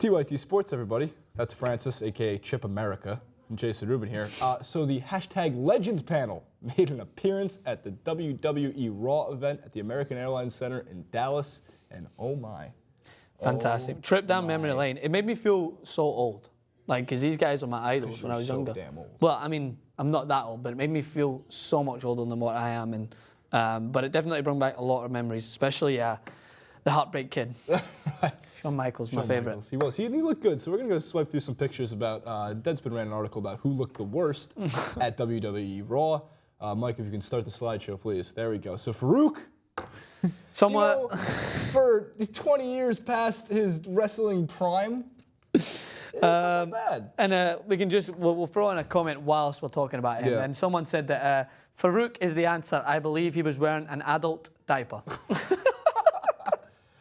TYT Sports, everybody. That's Francis, a.k.a. Chip America, and Jason Rubin here. So the hashtag Legends panel made an appearance at the WWE Raw event at the American Airlines Center in Dallas, and oh my. Fantastic. Trip down memory lane. It made me feel so old. Like, because these guys were my idols when I was younger. Damn old. Well, I mean, I'm not that old, but it made me feel so much older than what I am. And but it definitely brought back a lot of memories, especially the Heartbreak Kid. Right. Shawn Michaels, my favorite. He was. He looked good. So we're going to go swipe through some pictures about, Deadspin ran an article about who looked the worst at WWE Raw. Mike, if you can start the slideshow, please. There we go. So Farouk. Somewhat. You know, for 20 years past his wrestling prime, it's not bad. And we can just, we'll throw in a comment whilst we're talking about him. Yeah. And someone said that Farouk is the answer. I believe he was wearing an adult diaper.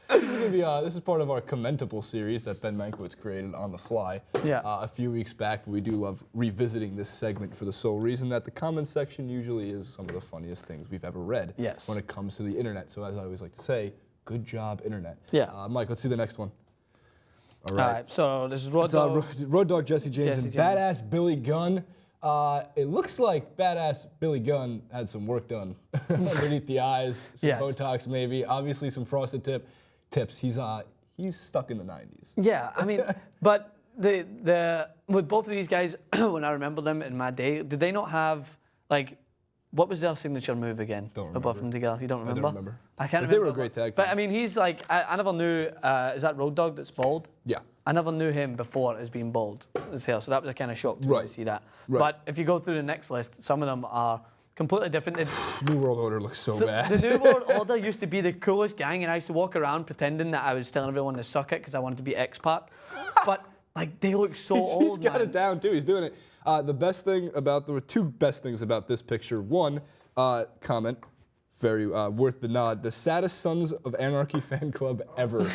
This is going to be this is part of our Commentable series that Ben Mankiewicz created on the fly a few weeks back. We do love revisiting this segment for the sole reason that the comment section usually is some of the funniest things we've ever read when it comes to the internet. So as I always like to say, good job, internet. Yeah. Mike, let's see the next one. All right. So this is Road Dogg. Road Dogg Jesse James and Badass Billy Gunn. It looks like Badass Billy Gunn had some work done underneath the eyes, some Botox maybe, obviously some frosted tips. He's stuck in the 90s. Yeah, I mean, but with both of these guys, when I remember them in my day, did they not have, like, what was their signature move again? Don't remember. Above from together, you don't remember? I don't remember. I can't remember. They were a great tag team. But I mean, he's like, I never knew, is that Road Dogg that's bald? Yeah. I never knew him before as being bald, his hair, so that was a kind of shock to see that. Right. But if you go through the next list, some of them are completely different. New World Order looks so bad. The New World Order used to be the coolest gang, and I used to walk around pretending that I was telling everyone to suck it because I wanted to be x-pac. But like, they look so old. He's got it down too. He's doing it. The best thing about there were two best things about this picture. One, comment, very worth the nod. The saddest Sons of Anarchy fan club ever.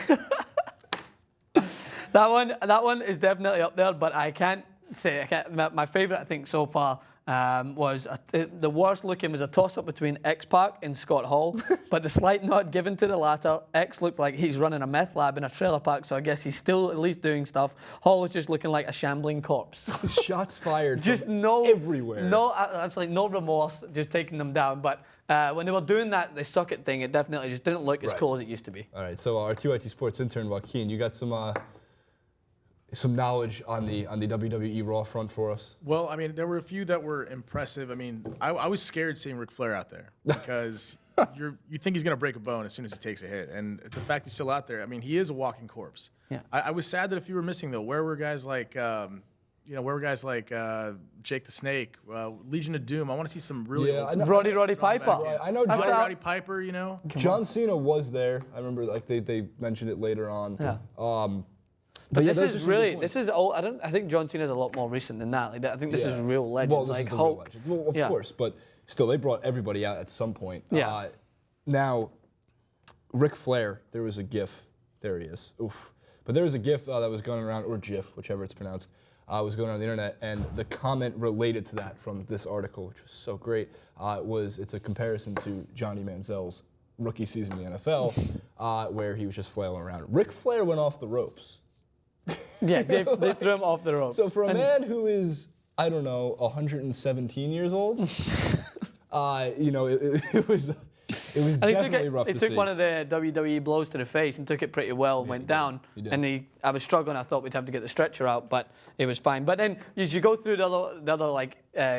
That one is definitely up there, but I can't say my favorite I think so far. Was the worst looking was a toss-up between X-Pac and Scott Hall, but the slight nod given to the latter. X looked like he's running a meth lab in a trailer park, so I guess he's still at least doing stuff. Hall was just looking like a shambling corpse. Shots fired just everywhere. No, absolutely no remorse, just taking them down. But when they were doing that, the suck it thing, it definitely just didn't look as cool as it used to be. All right, so our TYT Sports intern, Joaquin, you got some knowledge on the WWE Raw front for us? Well, I mean, there were a few that were impressive. I mean, I was scared seeing Ric Flair out there because you think he's going to break a bone as soon as he takes a hit. And the fact he's still out there, I mean, he is a walking corpse. Yeah. I was sad that a few were missing, though. Where were guys like, Jake the Snake, Legion of Doom? I want to see some really old stuff. Roddy Piper. I know Roddy Piper, you know? John Cena was there. I remember like they mentioned it later on. Yeah. But this is old. I think John Cena's a lot more recent than that. Like, I think this is real legends, well, this like is the Hulk. real legend. Well, of course, but still, they brought everybody out at some point. Yeah. Now, Ric Flair, there was a GIF. There he is. Oof. But there was a GIF that was going around, or GIF, whichever it's pronounced, was going around the internet, and the comment related to that from this article, which was so great, it's a comparison to Johnny Manziel's rookie season in the NFL, where he was just flailing around. Ric Flair went off the ropes. Yeah, they threw him off the ropes. So for a man who is, I don't know, 117 years old, it was definitely rough to see. He took one of the WWE blows to the face and took it pretty well, went down. And I was struggling. I thought we'd have to get the stretcher out, but it was fine. But then as you go through the other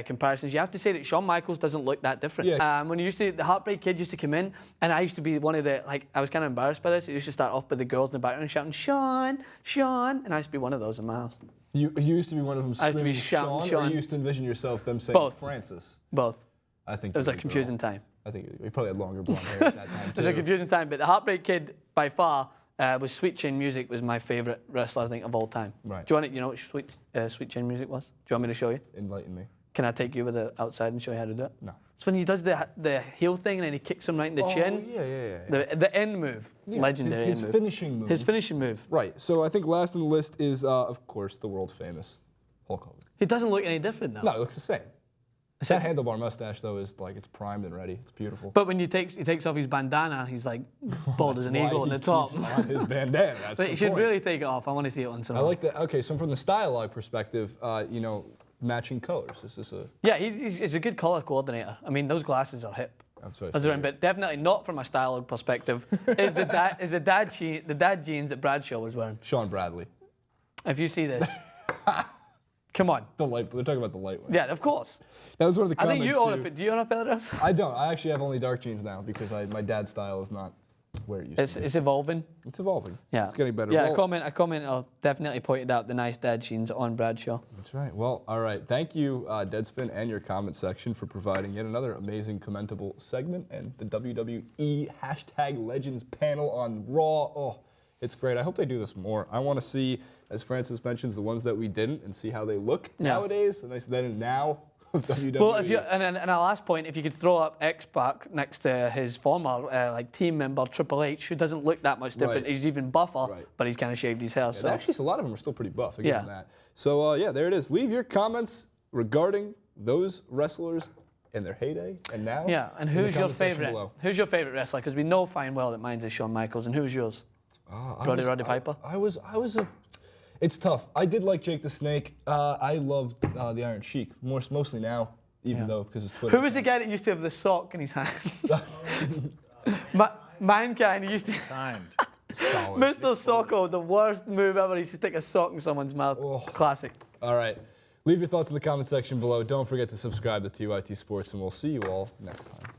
comparisons, you have to say that Shawn Michaels doesn't look that different. Yeah. When the Heartbreak Kid used to come in, and I used to be one of the, I was kind of embarrassed by this. It used to start off by the girls in the background shouting, Shawn, Shawn, and I used to be one of those in my house. You used to be one of them screaming, I used to be shouting, Shawn, or you used to envision yourself them saying Both. Francis? Both. I think it was a confusing time. I think you probably had longer blonde hair at that time, too. It was a confusing time, but the Heartbreak Kid, by far, with Sweet Chain Music, was my favorite wrestler, I think, of all time. Right. Do you know what Sweet Chain Music was? Do you want me to show you? Enlighten me. Can I take you over the outside and show you how to do it? No. It's when he does the heel thing and then he kicks him right in the chin. Yeah. The end move. Legendary his end move. finishing move. His finishing move. Right. So I think last on the list is, of course, the world famous Hulk Hogan. He doesn't look any different, though. No, it looks the same. That handlebar mustache, though, is like, it's primed and ready. It's beautiful. But when he takes off his bandana, he's like bald as an eagle on the top. On his bandana. That's But the he should point. really take it off. I want to see it once in a I while. like that. Okay, so from the stylish perspective, you know, matching colors. Is this a... Yeah, he's a good color coordinator. I mean, those glasses are hip. That's what I As around, figured. but definitely not from a style perspective. Is the dad jeans that Bradshaw was wearing? Sean Bradley. If you see this, come on. The light. They're talking about the light one. Yeah, of course. That was one of the I comments, think you own too. a. Do you own a pair of those? I don't. I actually have only dark jeans now because my dad's style is not where it used to be. It's evolving. It's evolving. Yeah, It's getting better. Yeah, Well, a commenter definitely pointed out the nice dad jeans on Bradshaw. That's right. Well, all right. Thank you, Deadspin, and your comment section for providing yet another amazing, commentable segment. And the WWE #Legends panel on Raw. Oh, it's great. I hope they do this more. I want to see, as Francis mentions, the ones that we didn't and see how they look nowadays. And then and now of WWE. Well, and our last point, if you could throw up x-pac next to his former team member Triple H, who doesn't look that much different. Right. He's even buffer, Right. but he's kind of shaved his hair. Yeah, So actually, a lot of them are still pretty buff. I give them Yeah. that. So, yeah, there it is. Leave your comments regarding those wrestlers in their heyday and now. yeah, and in the who's your comment section favorite? below. Who's your favorite wrestler? Because we know fine well that mine's is Shawn Michaels, and who's yours? Roddy Piper? I was a. It's tough. I did like Jake the Snake. I loved the Iron Sheik mostly now, even though because it's Twitter. Who was the guy that used to have the sock in his hand? Mankind. He used to. Timed. Solid. Mr. Socko, the worst move ever. He used to stick a sock in someone's mouth. Oh. Classic. All right. Leave your thoughts in the comment section below. Don't forget to subscribe to TYT Sports, and we'll see you all next time.